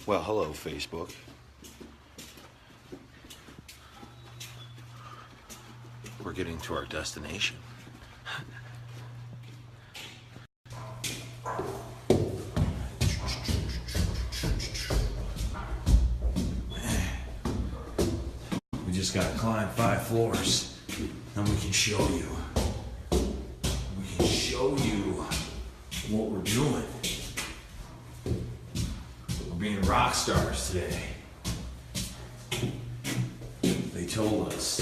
Well, hello, Facebook. We're getting to our destination. We just gotta climb 5 floors, and we can show you. We can show you what we're doing. We're being rock stars today. They told us.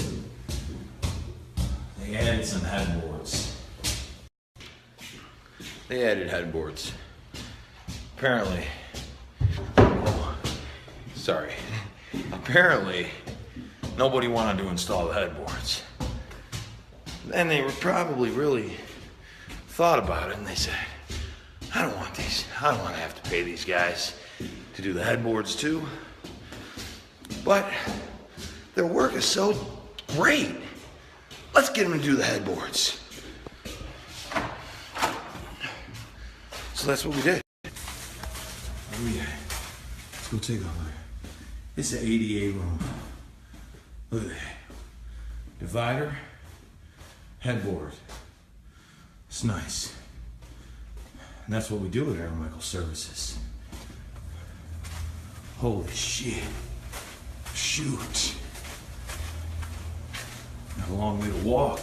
They added some headboards. They added headboards. Apparently. Oh, sorry. Apparently, nobody wanted to install the headboards. And they were probably really thought about it and they said, I don't want these. I don't want to have to pay these guys to do the headboards too. But their work is so great. Let's get them to do the headboards. So that's what we did. Oh yeah. Let's go take a look. It's an 88 room. Look at that. Divider, headboard. It's nice. And that's what we do at Aaron Michael Services. Holy shit. Shoot. Got a long way to walk.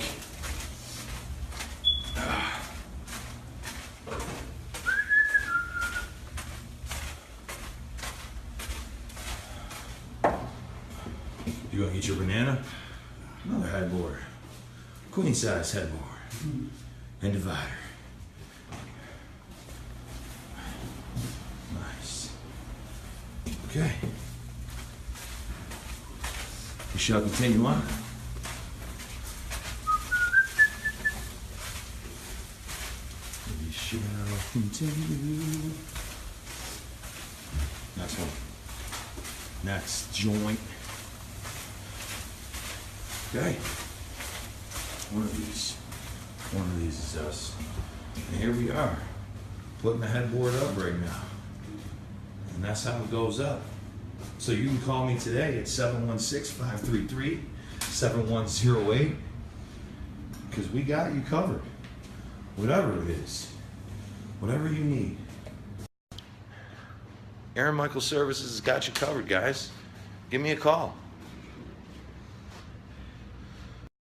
You gonna eat your banana? Another headboard. Queen size headboard. And divider. Nice. Okay. We shall continue on. We shall continue. Next one. Next joint. Okay. One of these is us. And here we are, putting the headboard up right now. And that's how it goes up. So you can call me today at 716-533-7108 because we got you covered. Whatever it is, whatever you need. Aaron Michael Services has got you covered, guys. Give me a call.